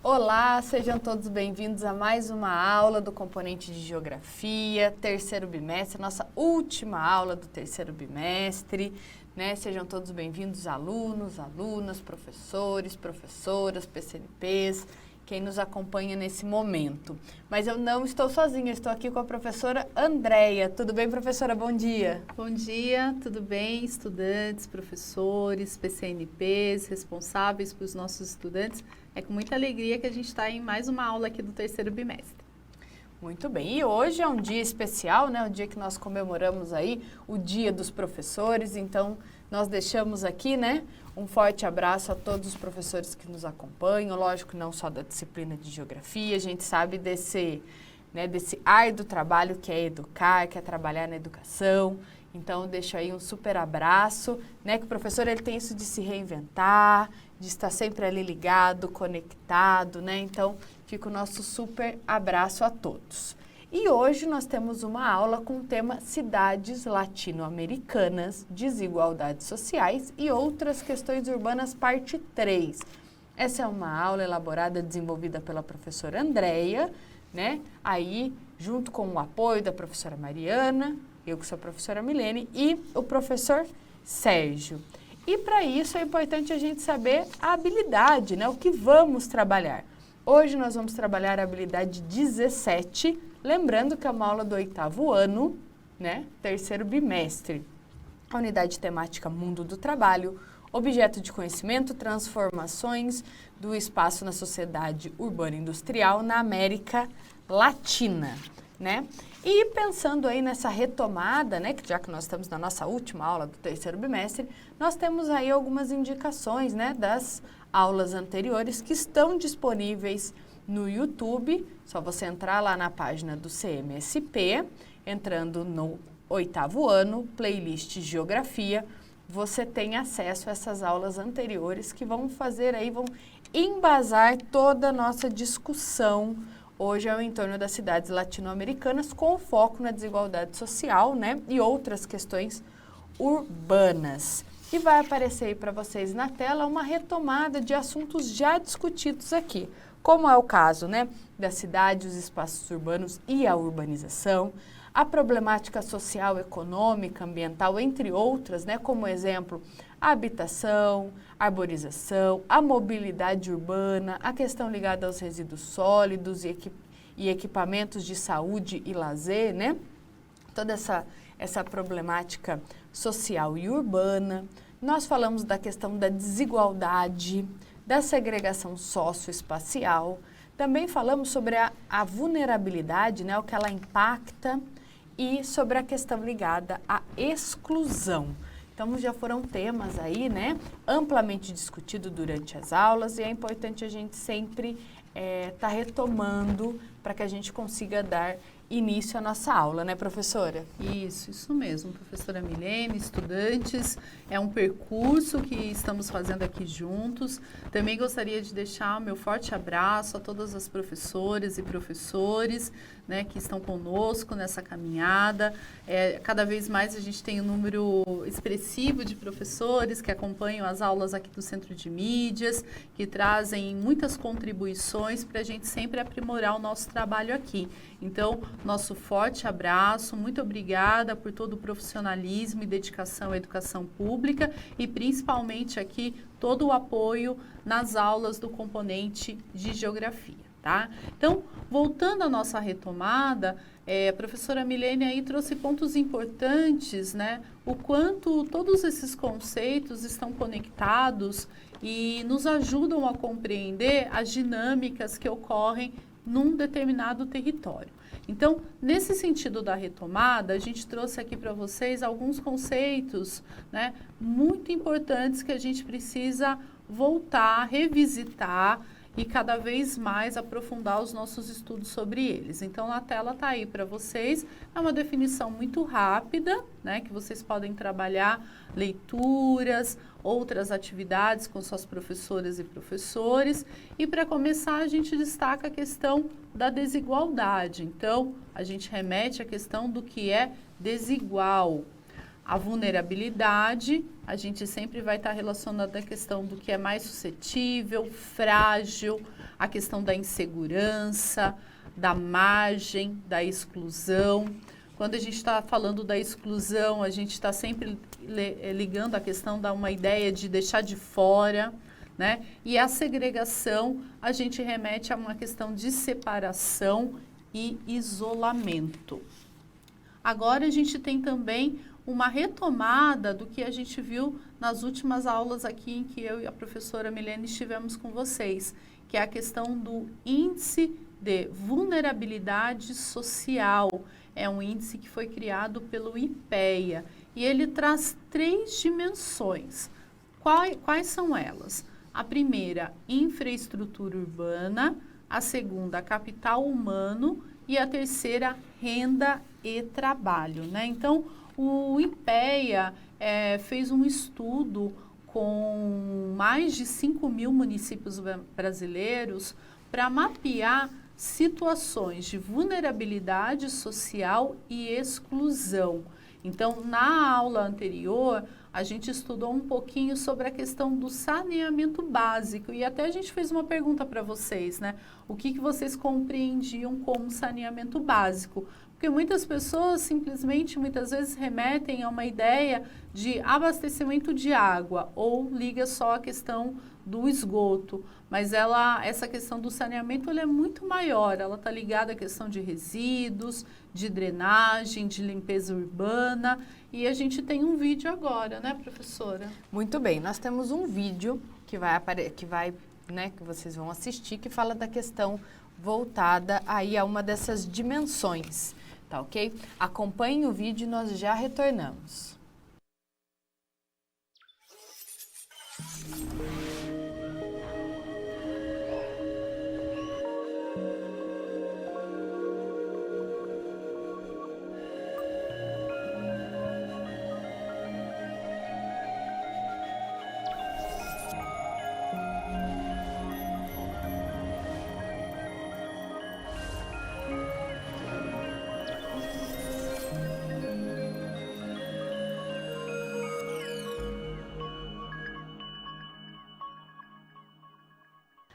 Olá, sejam todos bem-vindos a mais uma aula do componente de Geografia, terceiro bimestre, nossa última aula do terceiro bimestre, né? Sejam todos bem-vindos, alunos, alunas, professores, professoras, PCNPs, quem nos acompanha nesse momento. Mas eu não estou sozinha, estou aqui com a professora Andréia. Tudo bem, professora? Bom dia. Bom dia, tudo bem, estudantes, professores, PCNPs, responsáveis pelos nossos estudantes. É com muita alegria que a gente está em mais uma aula aqui do terceiro bimestre. Muito bem, e hoje é um dia especial, né? O dia que nós comemoramos aí o Dia dos Professores, então nós deixamos aqui, né, um forte abraço a todos os professores que nos acompanham, lógico, não só da disciplina de Geografia, a gente sabe desse árduo trabalho que é educar, que é trabalhar na educação. Então, eu deixo aí um super abraço, né? Que o professor ele tem isso de se reinventar, de estar sempre ali ligado, conectado, né? Então, fica o nosso super abraço a todos. E hoje nós temos uma aula com o tema Cidades Latino-Americanas, Desigualdades Sociais e Outras Questões Urbanas, parte 3. Essa é uma aula elaborada, desenvolvida pela professora Andréia, né? Aí, junto com o apoio da professora Mariana, eu que sou a professora Milene, e o professor Sérgio. E para isso é importante a gente saber a habilidade, né? O que vamos trabalhar. Hoje nós vamos trabalhar a habilidade 17, lembrando que é uma aula do 8º ano, né? Terceiro bimestre. A unidade temática Mundo do Trabalho, objeto de conhecimento, transformações do espaço na sociedade urbana e industrial na América Latina, né? E pensando aí nessa retomada, né, que já que nós estamos na nossa última aula do terceiro bimestre, nós temos aí algumas indicações, né, das aulas anteriores que estão disponíveis no YouTube. Só você entrar lá na página do CMSP, entrando no 8º ano, playlist Geografia, você tem acesso a essas aulas anteriores que vão fazer aí, vão embasar toda a nossa discussão. Hoje é em torno das cidades latino-americanas, com foco na desigualdade social, né, e outras questões urbanas. E vai aparecer aí para vocês na tela uma retomada de assuntos já discutidos aqui, como é o caso, né, da cidade, os espaços urbanos e a urbanização, a problemática social, econômica, ambiental, entre outras, né, como exemplo, a habitação, a arborização, a mobilidade urbana, a questão ligada aos resíduos sólidos e equipamentos de saúde e lazer, né? Toda essa problemática social e urbana. Nós falamos da questão da desigualdade, da segregação socioespacial. Também falamos sobre a vulnerabilidade, né, o que ela impacta, e sobre a questão ligada à exclusão. Então, já foram temas aí, né, amplamente discutidos durante as aulas, e é importante a gente sempre estar retomando para que a gente consiga dar início à nossa aula, né, professora? Isso mesmo, professora Milene, estudantes, é um percurso que estamos fazendo aqui juntos. Também gostaria de deixar o meu forte abraço a todas as professoras e professores, né, que estão conosco nessa caminhada. Cada vez mais a gente tem um número expressivo de professores que acompanham as aulas aqui do Centro de Mídias, que trazem muitas contribuições para a gente sempre aprimorar o nosso trabalho aqui. Então, nosso forte abraço, muito obrigada por todo o profissionalismo e dedicação à educação pública e principalmente aqui todo o apoio nas aulas do componente de Geografia, tá? Então, voltando à nossa retomada, a professora Milene aí trouxe pontos importantes, né? O quanto todos esses conceitos estão conectados e nos ajudam a compreender as dinâmicas que ocorrem num determinado território. Então, nesse sentido da retomada, a gente trouxe aqui para vocês alguns conceitos, né, muito importantes que a gente precisa voltar, revisitar e cada vez mais aprofundar os nossos estudos sobre eles. Então, na tela está aí para vocês, é uma definição muito rápida, né, que vocês podem trabalhar leituras, outras atividades com suas professoras e professores. E para começar, a gente destaca a questão da desigualdade. Então, a gente remete à questão do que é desigual. A vulnerabilidade, a gente sempre vai estar relacionando a questão do que é mais suscetível, frágil, a questão da insegurança, da margem, da exclusão. Quando a gente está falando da exclusão, a gente está sempre ligando a questão da uma ideia de deixar de fora, né? E a segregação, a gente remete a uma questão de separação e isolamento. Agora a gente tem também uma retomada do que a gente viu nas últimas aulas aqui em que eu e a professora Milene estivemos com vocês, que é a questão do índice de vulnerabilidade social. É um índice que foi criado pelo IPEA e ele traz 3 dimensões. Quais são elas? A primeira, infraestrutura urbana, a segunda, capital humano e a terceira, renda e trabalho, né? Então, o IPEA fez um estudo com mais de 5.000 municípios brasileiros para mapear situações de vulnerabilidade social e exclusão. Então, na aula anterior, a gente estudou um pouquinho sobre a questão do saneamento básico e até a gente fez uma pergunta para vocês, né? O que vocês compreendiam como saneamento básico? Porque muitas pessoas simplesmente, muitas vezes, remetem a uma ideia de abastecimento de água ou liga só a questão do esgoto. Mas essa questão do saneamento ela é muito maior, ela está ligada à questão de resíduos, de drenagem, de limpeza urbana. E a gente tem um vídeo agora, né, professora? Muito bem, nós temos um vídeo que vocês vão assistir, que fala da questão voltada aí a uma dessas dimensões, tá ok? Acompanhe o vídeo e nós já retornamos.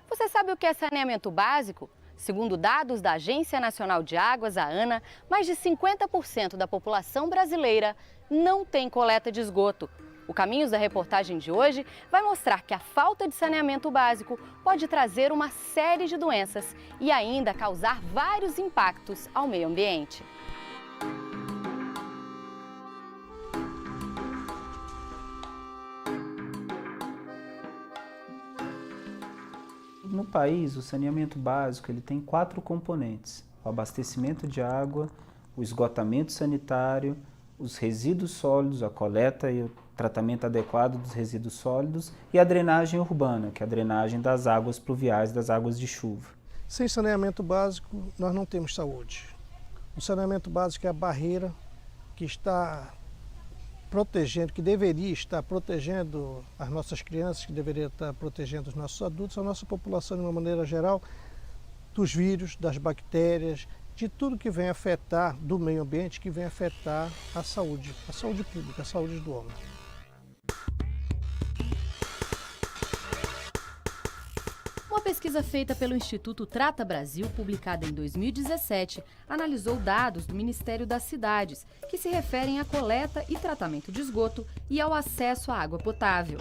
Você sabe o que é saneamento básico? Segundo dados da Agência Nacional de Águas, a ANA, mais de 50% da população brasileira não tem coleta de esgoto. O Caminhos da reportagem de hoje vai mostrar que a falta de saneamento básico pode trazer uma série de doenças e ainda causar vários impactos ao meio ambiente. No país, o saneamento básico ele tem 4 componentes: o abastecimento de água, o esgotamento sanitário, os resíduos sólidos, a coleta e o tratamento adequado dos resíduos sólidos e a drenagem urbana, que é a drenagem das águas pluviais, das águas de chuva. Sem saneamento básico, nós não temos saúde. O saneamento básico é a barreira que está protegendo, que deveria estar protegendo as nossas crianças, que deveria estar protegendo os nossos adultos, a nossa população de uma maneira geral, dos vírus, das bactérias, de tudo que vem afetar do meio ambiente, que vem afetar a saúde pública, a saúde do homem. Uma pesquisa feita pelo Instituto Trata Brasil, publicada em 2017, analisou dados do Ministério das Cidades, que se referem à coleta e tratamento de esgoto e ao acesso à água potável.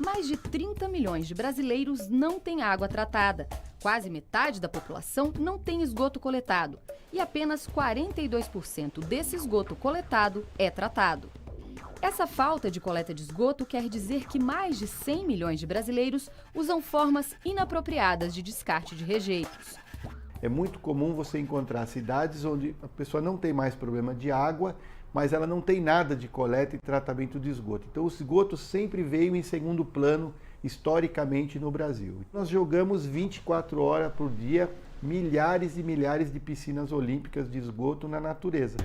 Mais de 30 milhões de brasileiros não têm água tratada. Quase metade da população não tem esgoto coletado. E apenas 42% desse esgoto coletado é tratado. Essa falta de coleta de esgoto quer dizer que mais de 100 milhões de brasileiros usam formas inapropriadas de descarte de rejeitos. É muito comum você encontrar cidades onde a pessoa não tem mais problema de água, mas ela não tem nada de coleta e tratamento de esgoto. Então o esgoto sempre veio em segundo plano historicamente no Brasil. Nós jogamos 24 horas por dia milhares e milhares de piscinas olímpicas de esgoto na natureza.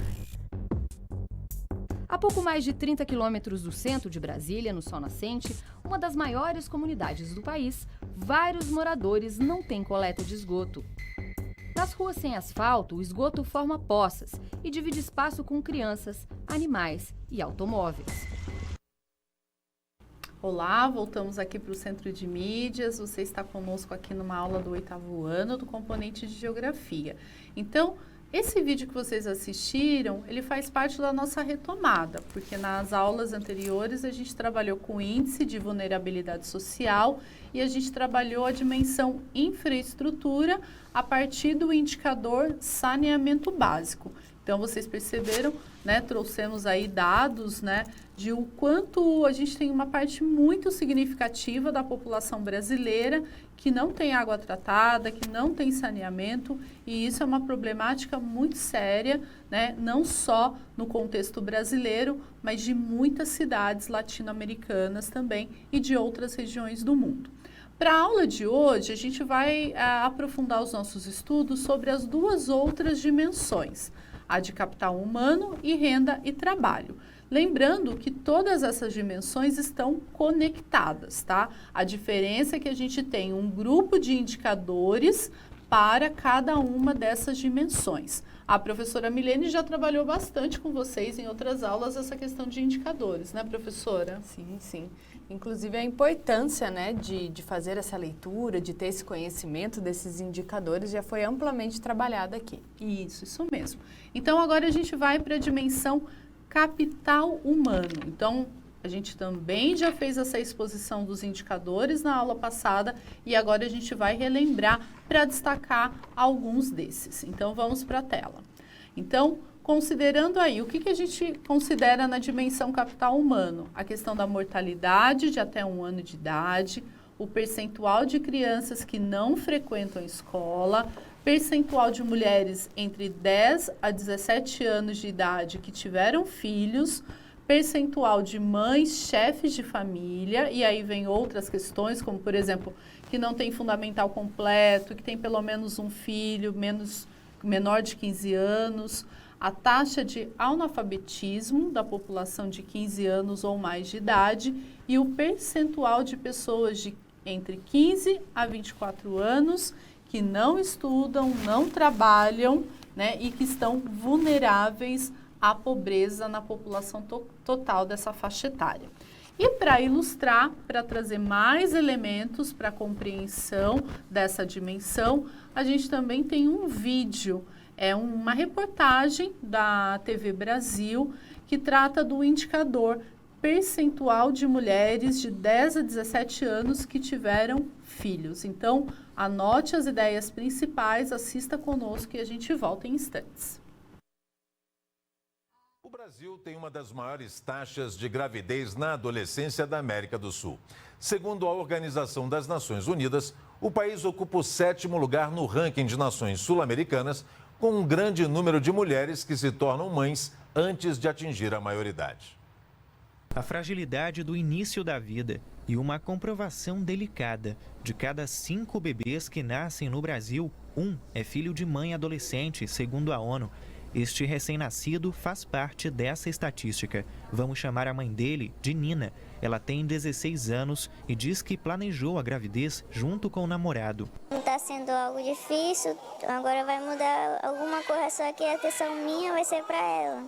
A pouco mais de 30 quilômetros do centro de Brasília, no Sol Nascente, uma das maiores comunidades do país, vários moradores não têm coleta de esgoto. Nas ruas sem asfalto, o esgoto forma poças e divide espaço com crianças, animais e automóveis. Olá, voltamos aqui para o Centro de Mídias. Você está conosco aqui numa aula do 8º ano do componente de Geografia. Então, esse vídeo que vocês assistiram, ele faz parte da nossa retomada, porque nas aulas anteriores a gente trabalhou com o índice de vulnerabilidade social e a gente trabalhou a dimensão infraestrutura a partir do indicador saneamento básico. Então, vocês perceberam, né, trouxemos aí dados, né, de o quanto a gente tem uma parte muito significativa da população brasileira que não tem água tratada, que não tem saneamento, e isso é uma problemática muito séria, né, não só no contexto brasileiro, mas de muitas cidades latino-americanas também e de outras regiões do mundo. Para a aula de hoje, a gente vai aprofundar os nossos estudos sobre as duas outras dimensões, a de capital humano e renda e trabalho. Lembrando que todas essas dimensões estão conectadas, tá? A diferença é que a gente tem um grupo de indicadores para cada uma dessas dimensões. A professora Milene já trabalhou bastante com vocês em outras aulas essa questão de indicadores, né, professora? Sim, sim. Inclusive a importância, né, de fazer essa leitura, de ter esse conhecimento desses indicadores já foi amplamente trabalhada aqui. Isso mesmo. Então agora a gente vai para a dimensão capital humano. Então, a gente também já fez essa exposição dos indicadores na aula passada e agora a gente vai relembrar para destacar alguns desses. Então, vamos para a tela. Então, considerando aí, o que a gente considera na dimensão capital humano? A questão da mortalidade de até 1 ano de idade, o percentual de crianças que não frequentam a escola, percentual de mulheres entre 10 a 17 anos de idade que tiveram filhos, percentual de mães, chefes de família, e aí vem outras questões, como por exemplo, que não tem fundamental completo, que tem pelo menos um filho, menor de 15 anos, a taxa de analfabetismo da população de 15 anos ou mais de idade e o percentual de pessoas de entre 15 a 24 anos que não estudam, não trabalham, né, e que estão vulneráveis à pobreza na população total dessa faixa etária. E para ilustrar, para trazer mais elementos para a compreensão dessa dimensão, a gente também tem um vídeo, uma reportagem da TV Brasil que trata do indicador percentual de mulheres de 10 a 17 anos que tiveram filhos. Então, anote as ideias principais, assista conosco e a gente volta em instantes. O Brasil tem uma das maiores taxas de gravidez na adolescência da América do Sul. Segundo a Organização das Nações Unidas, o país ocupa o 7º lugar no ranking de nações sul-americanas, com um grande número de mulheres que se tornam mães antes de atingir a maioridade. A fragilidade do início da vida e uma comprovação delicada. De cada 5 bebês que nascem no Brasil, 1 é filho de mãe adolescente, segundo a ONU. Este recém-nascido faz parte dessa estatística. Vamos chamar a mãe dele de Nina. Ela tem 16 anos e diz que planejou a gravidez junto com o namorado. Está sendo algo difícil, agora vai mudar alguma coisa, só que a atenção minha vai ser para ela.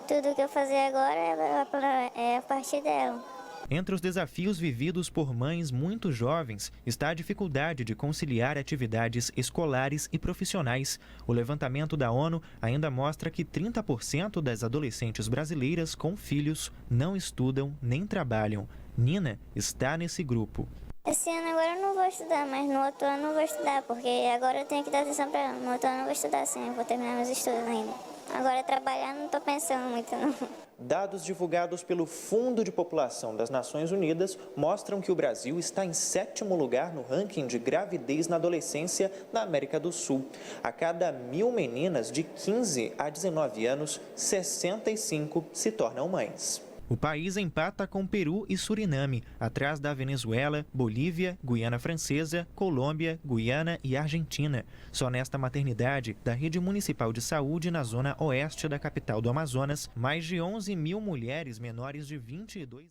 Tudo que eu fazer agora é a partir dela. Entre os desafios vividos por mães muito jovens está a dificuldade de conciliar atividades escolares e profissionais. O levantamento da ONU ainda mostra que 30% das adolescentes brasileiras com filhos não estudam nem trabalham. Nina está nesse grupo. Esse ano agora eu não vou estudar, mas no outro ano eu vou estudar, porque agora eu tenho que dar atenção para ela. No outro ano eu vou estudar sim, eu vou terminar meus estudos ainda. Agora trabalhar não estou pensando muito não. Dados divulgados pelo Fundo de População das Nações Unidas mostram que o Brasil está em 7º lugar no ranking de gravidez na adolescência na América do Sul. A cada 1.000 meninas de 15 a 19 anos, 65 se tornam mães. O país empata com Peru e Suriname, atrás da Venezuela, Bolívia, Guiana Francesa, Colômbia, Guiana e Argentina. Só nesta maternidade da Rede Municipal de Saúde na zona oeste da capital do Amazonas, mais de 11.000 mulheres menores de 22...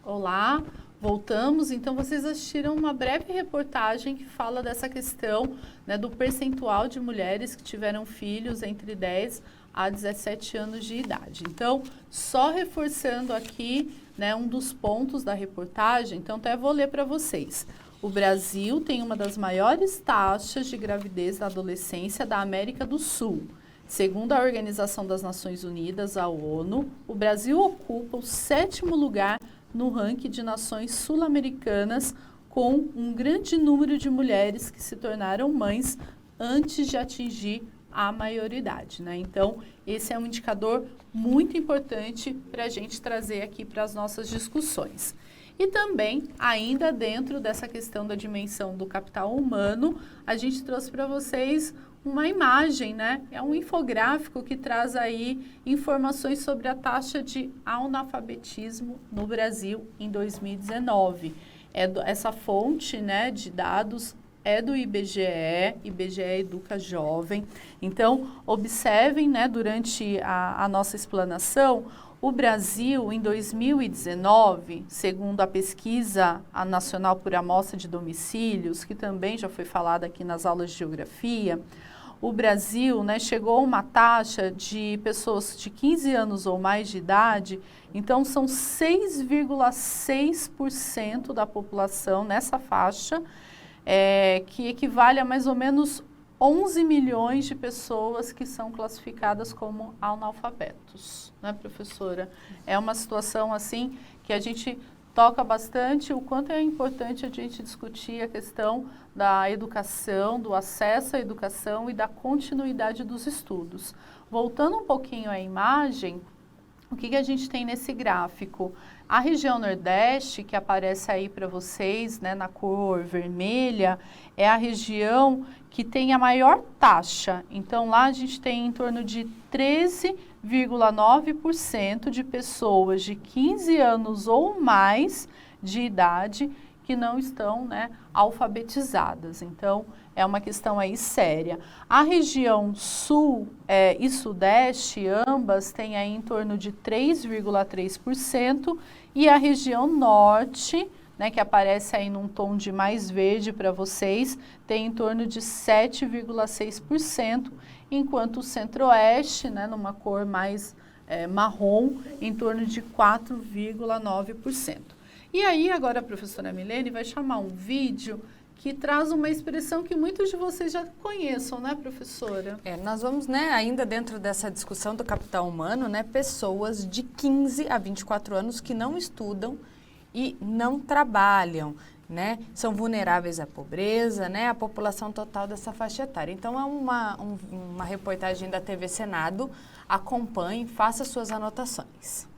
Olá, voltamos. Então, vocês assistiram uma breve reportagem que fala dessa questão, né, do percentual de mulheres que tiveram filhos entre 10 a 17 anos de idade. Então, só reforçando aqui, né, um dos pontos da reportagem, então até vou ler para vocês. O Brasil tem uma das maiores taxas de gravidez na adolescência da América do Sul. Segundo a Organização das Nações Unidas, a ONU, o Brasil ocupa o 7º lugar no ranking de nações sul-americanas, com um grande número de mulheres que se tornaram mães antes de atingir a maioridade, né? Então, esse é um indicador muito importante para a gente trazer aqui para as nossas discussões. E também, ainda dentro dessa questão da dimensão do capital humano, a gente trouxe para vocês uma imagem, né? É um infográfico que traz aí informações sobre a taxa de analfabetismo no Brasil em 2019. Essa fonte, né, de dados é do IBGE Educa Jovem. Então, observem, né, durante a nossa explanação, o Brasil, em 2019, segundo a pesquisa nacional por amostra de domicílios, que também já foi falada aqui nas aulas de geografia, o Brasil, né, chegou a uma taxa de pessoas de 15 anos ou mais de idade, então são 6,6% da população nessa faixa, que equivale a mais ou menos 11 milhões de pessoas que são classificadas como analfabetos, né, professora? É uma situação, assim, que a gente toca bastante o quanto é importante a gente discutir a questão da educação, do acesso à educação e da continuidade dos estudos. Voltando um pouquinho à imagem, o que a gente tem nesse gráfico? A região Nordeste, que aparece aí para vocês, né, na cor vermelha, é a região que tem a maior taxa. Então, lá a gente tem em torno de 13,9% de pessoas de 15 anos ou mais de idade que não estão, né, alfabetizadas. Então, é uma questão aí séria. A região Sul e Sudeste, ambas, têm aí em torno de 3,3%, e a região Norte, né, que aparece aí num tom de mais verde para vocês, tem em torno de 7,6%, enquanto o Centro-Oeste, né, numa cor mais marrom, em torno de 4,9%. E aí, agora a professora Milene vai chamar um vídeo que traz uma expressão que muitos de vocês já conheçam, né, professora? Nós vamos, né, ainda dentro dessa discussão do capital humano, né, pessoas de 15 a 24 anos que não estudam e não trabalham, né, são vulneráveis à pobreza, né, a população total dessa faixa etária. Então, é uma reportagem da TV Senado. Acompanhe, faça suas anotações.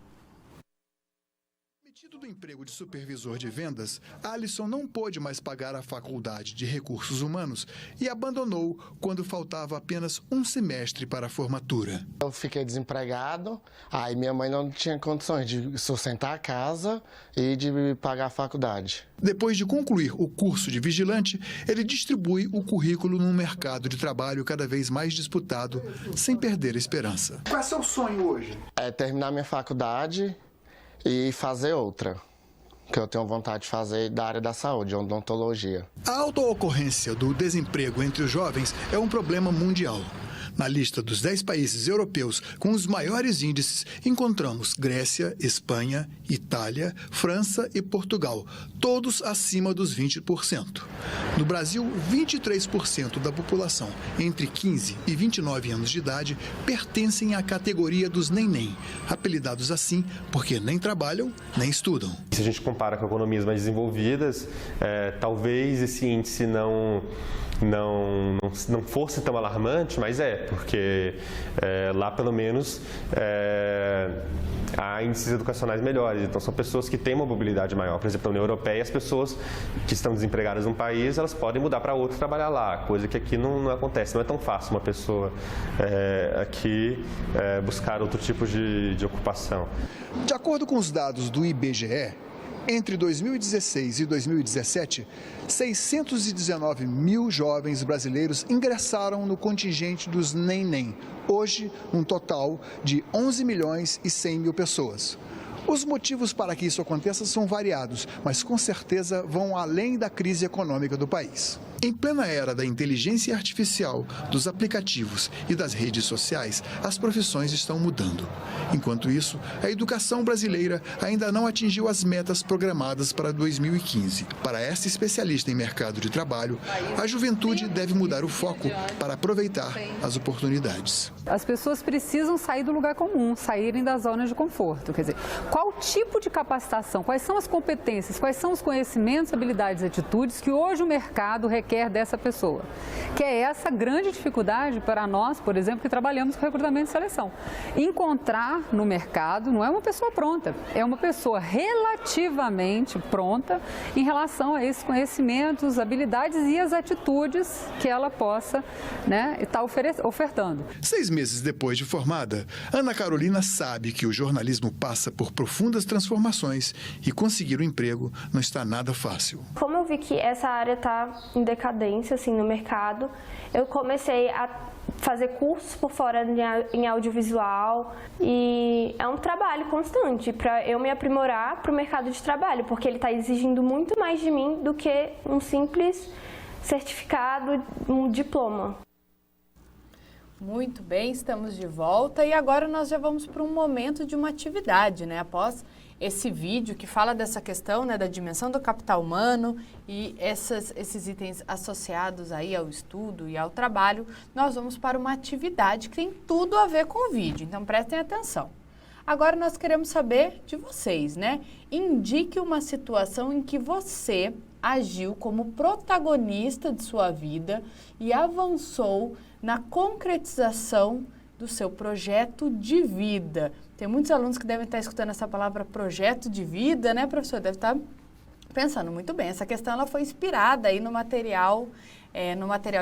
Do emprego de supervisor de vendas, Alisson não pôde mais pagar a faculdade de recursos humanos e abandonou quando faltava apenas um semestre para a formatura. Eu fiquei desempregado, aí minha mãe não tinha condições de sustentar a casa e de pagar a faculdade. Depois de concluir o curso de vigilante, ele distribui o currículo num mercado de trabalho cada vez mais disputado, sem perder a esperança. Qual é o seu sonho hoje? É terminar minha faculdade e fazer outra, que eu tenho vontade de fazer da área da saúde, odontologia. A alta ocorrência do desemprego entre os jovens é um problema mundial. Na lista dos 10 países europeus com os maiores índices, encontramos Grécia, Espanha, Itália, França e Portugal, todos acima dos 20%. No Brasil, 23% da população entre 15 e 29 anos de idade pertencem à categoria dos neném, apelidados assim porque nem trabalham nem estudam. Se a gente compara com economias mais desenvolvidas, talvez esse índice não fosse tão alarmante, mas porque lá pelo menos há índices educacionais melhores, então são pessoas que têm uma mobilidade maior. Por exemplo, na União Europeia, as pessoas que estão desempregadas num país, elas podem mudar para outro e trabalhar lá, coisa que aqui não acontece. Não é tão fácil uma pessoa aqui buscar outro tipo de ocupação. De acordo com os dados do IBGE, entre 2016 e 2017, 619 mil jovens brasileiros ingressaram no contingente dos NEM. Hoje, um total de 11 milhões e 100 mil pessoas. Os motivos para que isso aconteça são variados, mas com certeza vão além da crise econômica do país. Em plena era da inteligência artificial, dos aplicativos e das redes sociais, as profissões estão mudando. Enquanto isso, a educação brasileira ainda não atingiu as metas programadas para 2015. Para esta especialista em mercado de trabalho, a juventude deve mudar o foco para aproveitar as oportunidades. As pessoas precisam sair do lugar comum, saírem da zona de conforto. Quer dizer, qual tipo de capacitação, quais são as competências, quais são os conhecimentos, habilidades e atitudes que hoje o mercado requer dessa pessoa? Que é essa grande dificuldade para nós, por exemplo, que trabalhamos com recrutamento e seleção. Encontrar no mercado não é uma pessoa pronta, é uma pessoa relativamente pronta em relação a esses conhecimentos, habilidades e as atitudes que ela possa, estar ofertando. 6 meses depois de formada, Ana Carolina sabe que o jornalismo passa por profundas transformações e conseguir um emprego não está nada fácil. Como eu vi que essa área está em decadência assim, no mercado, eu comecei a fazer cursos por fora em audiovisual e é um trabalho constante para eu me aprimorar para o mercado de trabalho, porque ele está exigindo muito mais de mim do que um simples certificado, um diploma. Muito bem, estamos de volta e agora nós já vamos para um momento de uma atividade, né? Após esse vídeo que fala dessa questão, né, da dimensão do capital humano e esses itens associados aí ao estudo e ao trabalho, nós vamos para uma atividade que tem tudo a ver com o vídeo, então prestem atenção. Agora nós queremos saber de vocês, né? Indique uma situação em que você agiu como protagonista de sua vida e avançou na concretização do seu projeto de vida. Tem muitos alunos que devem estar escutando essa palavra projeto de vida, né, professor? Deve estar pensando muito bem. Essa questão ela foi inspirada aí no material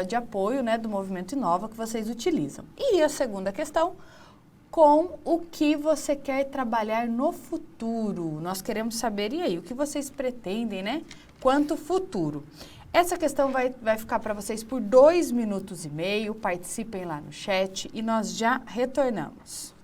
de apoio, né, do Movimento Inova que vocês utilizam. E a segunda questão, com o que você quer trabalhar no futuro? Nós queremos saber, e aí, o que vocês pretendem, né, quanto futuro? Essa questão vai ficar para vocês por 2 minutos e meio, participem lá no chat e nós já retornamos.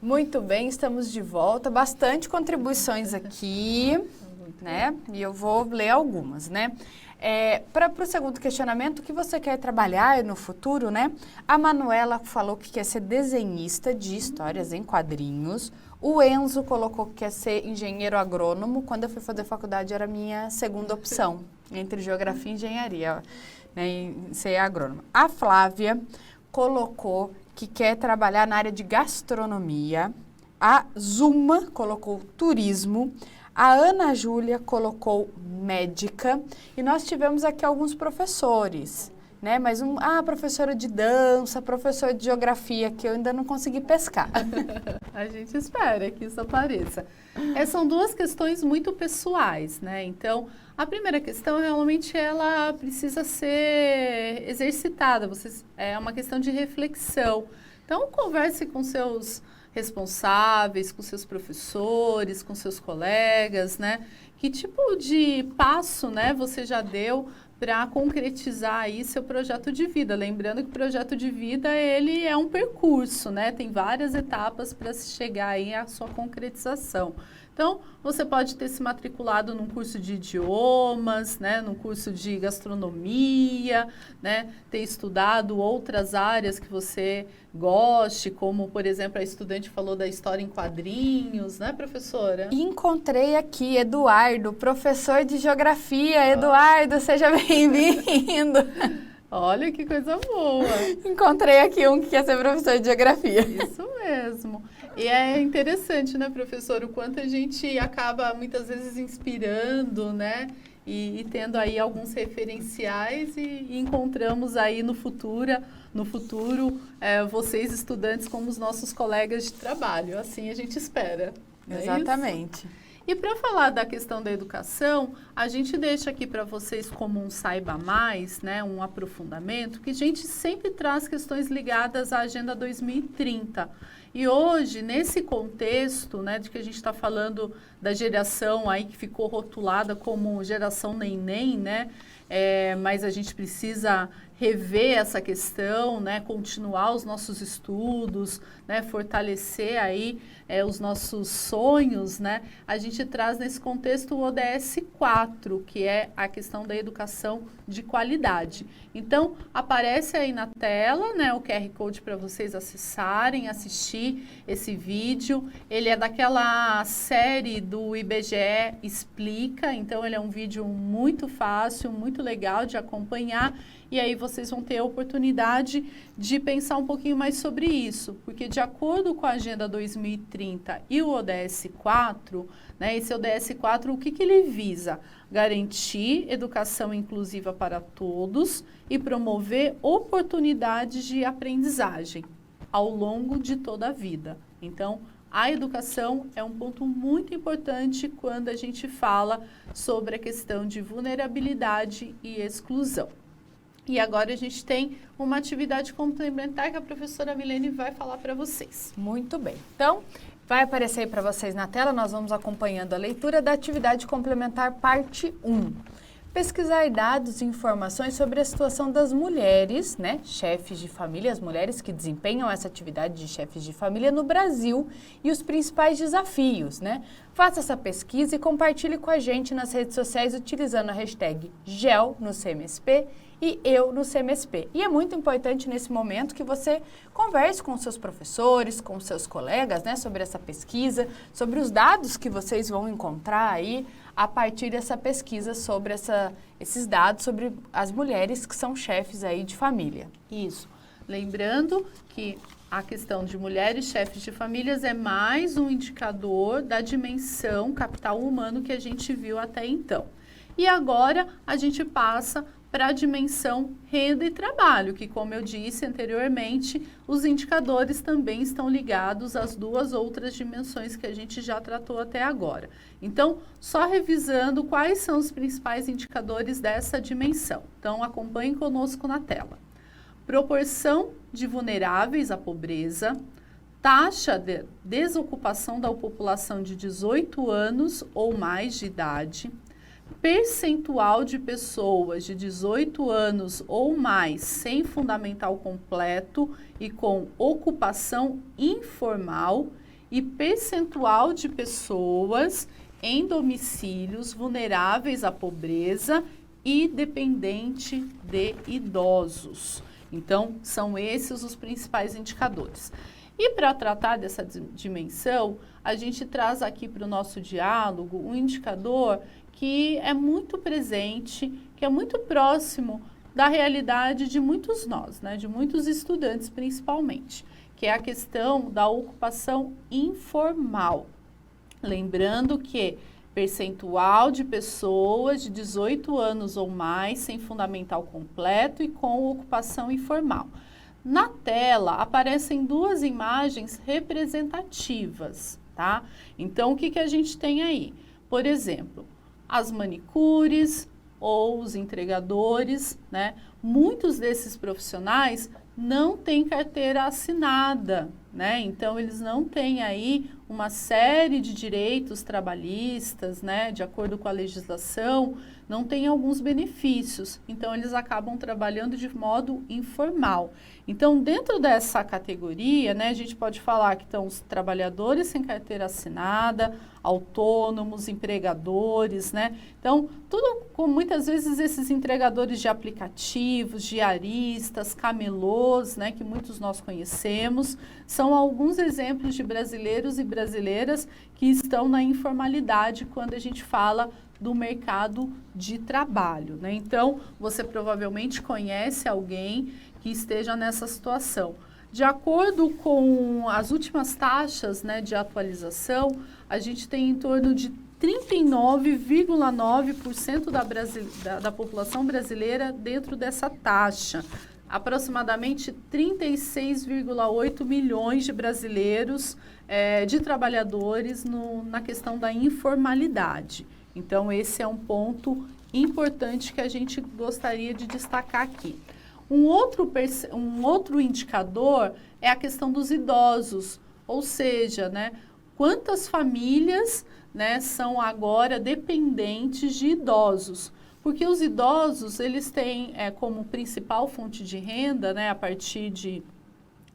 Muito bem, estamos de volta. Bastante contribuições aqui, né? E eu vou ler algumas, né? Para o segundo questionamento, o que você quer trabalhar no futuro, né? A Manuela falou que quer ser desenhista de histórias em quadrinhos. O Enzo colocou que quer ser engenheiro agrônomo. Quando eu fui fazer faculdade, era a minha segunda opção, entre geografia e engenharia, né? Em ser agrônomo. A Flávia colocou que quer trabalhar na área de gastronomia. A Zuma colocou turismo. A Ana Júlia colocou médica. E nós tivemos aqui alguns professores, né? Mas professora de dança, professor de geografia, que eu ainda não consegui pescar. A gente espera que isso apareça. São duas questões muito pessoais, né? Então, a primeira questão, realmente, ela precisa ser exercitada. É uma questão de reflexão. Então, converse com seus responsáveis, com seus professores, com seus colegas, né? Que tipo de passo, né, você já deu para concretizar aí seu projeto de vida? Lembrando que o projeto de vida, ele é um percurso, né? Tem várias etapas para se chegar aí à sua concretização. Então, você pode ter se matriculado num curso de idiomas, né, num curso de gastronomia, né, ter estudado outras áreas que você goste, como, por exemplo, a estudante falou da história em quadrinhos, né, professora? Encontrei aqui Eduardo, professor de geografia. Eduardo, seja bem-vindo. Olha que coisa boa. Encontrei aqui um que quer ser professor de geografia. Isso mesmo. E é interessante, né, professor, o quanto a gente acaba muitas vezes inspirando, né, e tendo aí alguns referenciais e encontramos aí no futuro, vocês estudantes como os nossos colegas de trabalho. Assim a gente espera. Exatamente. E para falar da questão da educação, a gente deixa aqui para vocês como um saiba mais, né, um aprofundamento, que a gente sempre traz questões ligadas à Agenda 2030. E hoje, nesse contexto, né, de que a gente está falando da geração aí que ficou rotulada como geração neném, né, mas a gente precisa rever essa questão, né, continuar os nossos estudos, né, fortalecer aí os nossos sonhos, né, a gente traz nesse contexto o ODS 4, que é a questão da educação de qualidade. Então, aparece aí na tela, né, o QR Code para vocês acessarem, assistir esse vídeo. Ele é daquela série do IBGE Explica, então ele é um vídeo muito fácil, muito legal de acompanhar. E aí vocês vão ter a oportunidade de pensar um pouquinho mais sobre isso, porque de acordo com a Agenda 2030 e o ODS 4, né, esse ODS 4, o que ele visa? Garantir educação inclusiva para todos e promover oportunidades de aprendizagem ao longo de toda a vida. Então, a educação é um ponto muito importante quando a gente fala sobre a questão de vulnerabilidade e exclusão. E agora a gente tem uma atividade complementar que a professora Milene vai falar para vocês. Muito bem. Então, vai aparecer aí para vocês na tela, nós vamos acompanhando a leitura da atividade complementar parte 1. Pesquisar dados e informações sobre a situação das mulheres, né, chefes de família, as mulheres que desempenham essa atividade de chefes de família no Brasil e os principais desafios, né? Faça essa pesquisa e compartilhe com a gente nas redes sociais utilizando a hashtag GEL no CMSP e eu no CMSP. E é muito importante nesse momento que você converse com seus professores, com seus colegas, né, sobre essa pesquisa, sobre os dados que vocês vão encontrar aí a partir dessa pesquisa sobre esses dados sobre as mulheres que são chefes aí de família. Isso. Lembrando que a questão de mulheres chefes de famílias é mais um indicador da dimensão capital humano que a gente viu até então. E agora a gente passa para a dimensão renda e trabalho, que, como eu disse anteriormente, os indicadores também estão ligados às duas outras dimensões que a gente já tratou até agora. Então, só revisando quais são os principais indicadores dessa dimensão. Então, acompanhem conosco na tela. Proporção de vulneráveis à pobreza, taxa de desocupação da população de 18 anos ou mais de idade, percentual de pessoas de 18 anos ou mais sem fundamental completo e com ocupação informal e percentual de pessoas em domicílios vulneráveis à pobreza e dependente de idosos. Então, são esses os principais indicadores. E para tratar dessa dimensão, a gente traz aqui para o nosso diálogo um indicador que é muito presente, que é muito próximo da realidade de muitos nós, né, de muitos estudantes principalmente, que é a questão da ocupação informal. Lembrando que percentual de pessoas de 18 anos ou mais sem fundamental completo e com ocupação informal. Na tela aparecem duas imagens representativas, tá? Então, o que a gente tem aí? Por exemplo, as manicures ou os entregadores, né? Muitos desses profissionais não têm carteira assinada, né? Então, eles não têm aí uma série de direitos trabalhistas, né? De acordo com a legislação, não têm alguns benefícios. Então, eles acabam trabalhando de modo informal. Então, dentro dessa categoria, né? A gente pode falar que estão os trabalhadores sem carteira assinada, autônomos, empregadores, né? Então, tudo com muitas vezes esses entregadores de aplicativos, diaristas, camelôs, né? Que muitos nós conhecemos, são alguns exemplos de brasileiros e brasileiras que estão na informalidade quando a gente fala do mercado de trabalho, né? Então, você provavelmente conhece alguém que esteja nessa situação. De acordo com as últimas taxas, né, de atualização, a gente tem em torno de 39,9% da população brasileira dentro dessa taxa. Aproximadamente 36,8 milhões de brasileiros, de trabalhadores na questão da informalidade. Então, esse é um ponto importante que a gente gostaria de destacar aqui. Um outro indicador é a questão dos idosos, ou seja, né, quantas famílias, né, são agora dependentes de idosos. Porque os idosos, eles têm como principal fonte de renda, né, a partir de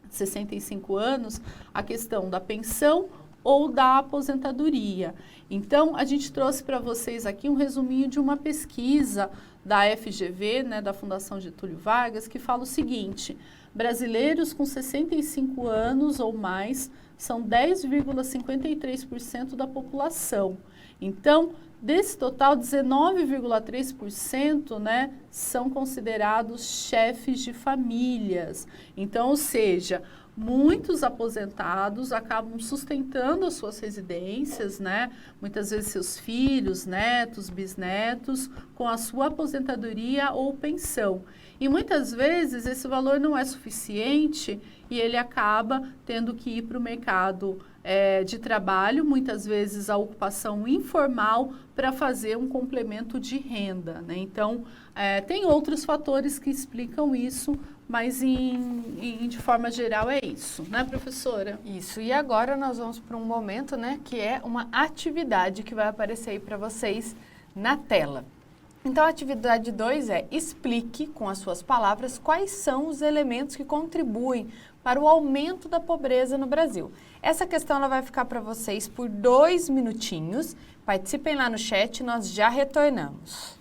65 anos, a questão da pensão ou da aposentadoria. Então, a gente trouxe para vocês aqui um resuminho de uma pesquisa da FGV, né, da Fundação Getúlio Vargas, que fala o seguinte: brasileiros com 65 anos ou mais são 10,53% da população. Então, desse total, 19,3%, né, são considerados chefes de famílias. Então, ou seja, muitos aposentados acabam sustentando as suas residências, né? Muitas vezes seus filhos, netos, bisnetos, com a sua aposentadoria ou pensão. E muitas vezes esse valor não é suficiente e ele acaba tendo que ir para o mercado de trabalho, muitas vezes a ocupação informal, para fazer um complemento de renda, né? Então, tem outros fatores que explicam isso, mas de forma geral é isso, né, professora? Isso, e agora nós vamos para um momento, né, que é uma atividade que vai aparecer aí para vocês na tela. Então, a atividade 2 é: explique com as suas palavras quais são os elementos que contribuem para o aumento da pobreza no Brasil. Essa questão ela vai ficar para vocês por 2 minutinhos. Participem lá no chat, nós já retornamos.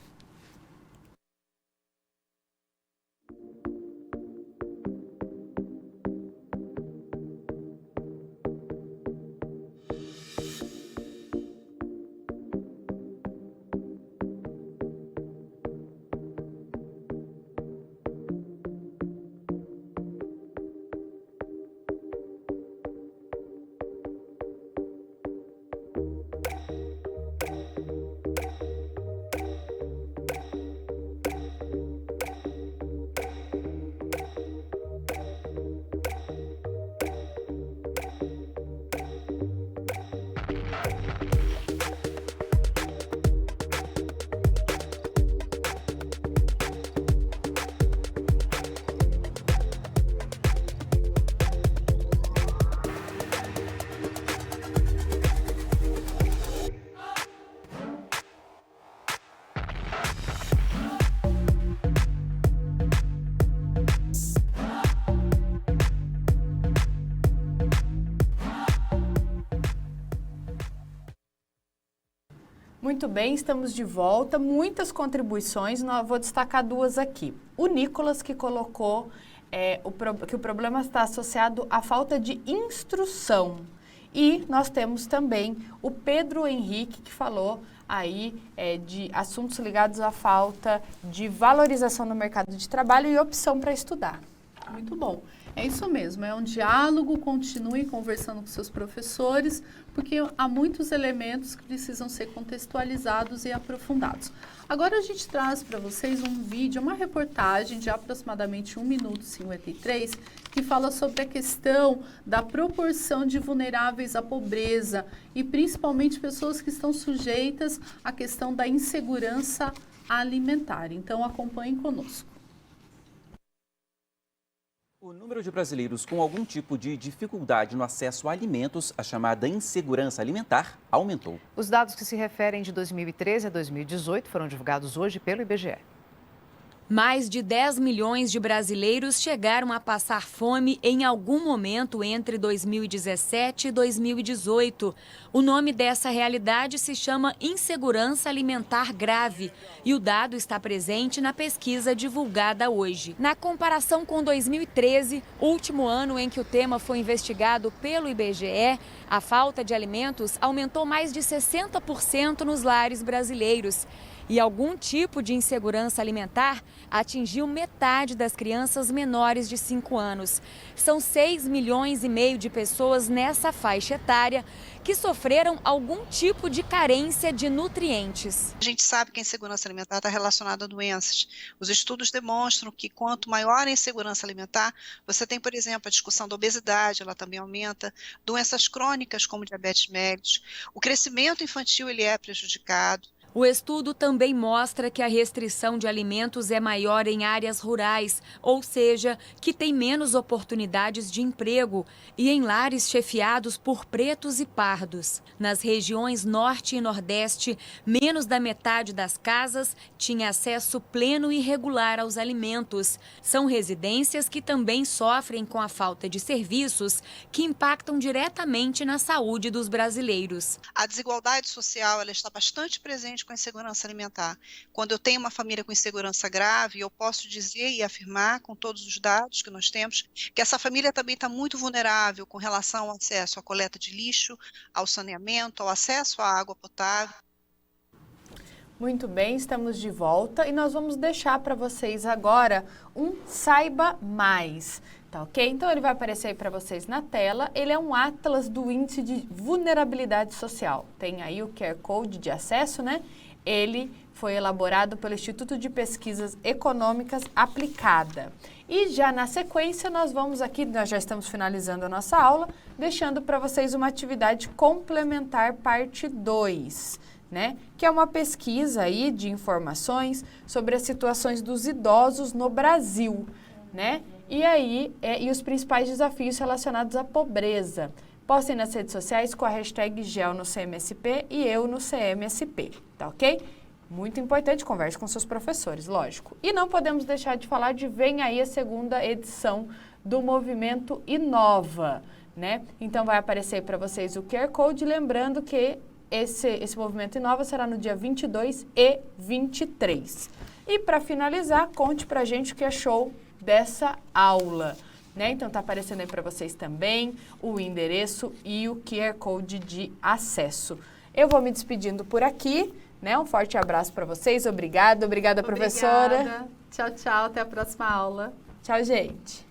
Muito bem, estamos de volta. Muitas contribuições, vou destacar 2 aqui. O Nicolas, que colocou que o problema está associado à falta de instrução. E nós temos também o Pedro Henrique, que falou aí de assuntos ligados à falta de valorização no mercado de trabalho e opção para estudar. Muito bom. É isso mesmo, é um diálogo, continue conversando com seus professores, porque há muitos elementos que precisam ser contextualizados e aprofundados. Agora a gente traz para vocês um vídeo, uma reportagem de aproximadamente 1 minuto e 53, que fala sobre a questão da proporção de vulneráveis à pobreza e principalmente pessoas que estão sujeitas à questão da insegurança alimentar. Então acompanhem conosco. O número de brasileiros com algum tipo de dificuldade no acesso a alimentos, a chamada insegurança alimentar, aumentou. Os dados que se referem de 2013 a 2018 foram divulgados hoje pelo IBGE. Mais de 10 milhões de brasileiros chegaram a passar fome em algum momento entre 2017 e 2018. O nome dessa realidade se chama insegurança alimentar grave e o dado está presente na pesquisa divulgada hoje. Na comparação com 2013, último ano em que o tema foi investigado pelo IBGE, a falta de alimentos aumentou mais de 60% nos lares brasileiros. E algum tipo de insegurança alimentar atingiu metade das crianças menores de 5 anos. São 6,5 milhões de pessoas nessa faixa etária que sofreram algum tipo de carência de nutrientes. A gente sabe que a insegurança alimentar está relacionada a doenças. Os estudos demonstram que quanto maior a insegurança alimentar, você tem, por exemplo, a discussão da obesidade, ela também aumenta, doenças crônicas como diabetes mellitus, o crescimento infantil ele é prejudicado. O estudo também mostra que a restrição de alimentos é maior em áreas rurais, ou seja, que tem menos oportunidades de emprego, e em lares chefiados por pretos e pardos. Nas regiões norte e nordeste, menos da metade das casas tinha acesso pleno e regular aos alimentos. São residências que também sofrem com a falta de serviços que impactam diretamente na saúde dos brasileiros. A desigualdade social ela está bastante presente com a insegurança alimentar. Quando eu tenho uma família com insegurança grave, eu posso dizer e afirmar, com todos os dados que nós temos, que essa família também está muito vulnerável com relação ao acesso à coleta de lixo, ao saneamento, ao acesso à água potável. Muito bem, estamos de volta e nós vamos deixar para vocês agora um Saiba Mais. Tá ok? Então ele vai aparecer aí para vocês na tela. Ele é um atlas do índice de vulnerabilidade social. Tem aí o QR Code de acesso, né? Ele foi elaborado pelo Instituto de Pesquisas Econômicas Aplicada. E já na sequência nós vamos aqui, nós já estamos finalizando a nossa aula, deixando para vocês uma atividade complementar parte 2. Né? Que é uma pesquisa aí de informações sobre as situações dos idosos no Brasil, né? E aí, e os principais desafios relacionados à pobreza. Postem nas redes sociais com a hashtag GEL no CMSP e eu no CMSP, tá ok? Muito importante, converse com seus professores, lógico. E não podemos deixar de falar de vem aí a segunda edição do Movimento Inova, né? Então vai aparecer para vocês o QR Code, lembrando que esse Movimento Inova será no dia 22 e 23. E para finalizar, conte pra gente o que achou dessa aula, né? Então tá aparecendo aí para vocês também o endereço e o QR Code de acesso. Eu vou me despedindo por aqui, né? Um forte abraço para vocês, obrigada, professora. Tchau, tchau, até a próxima aula. Tchau, gente.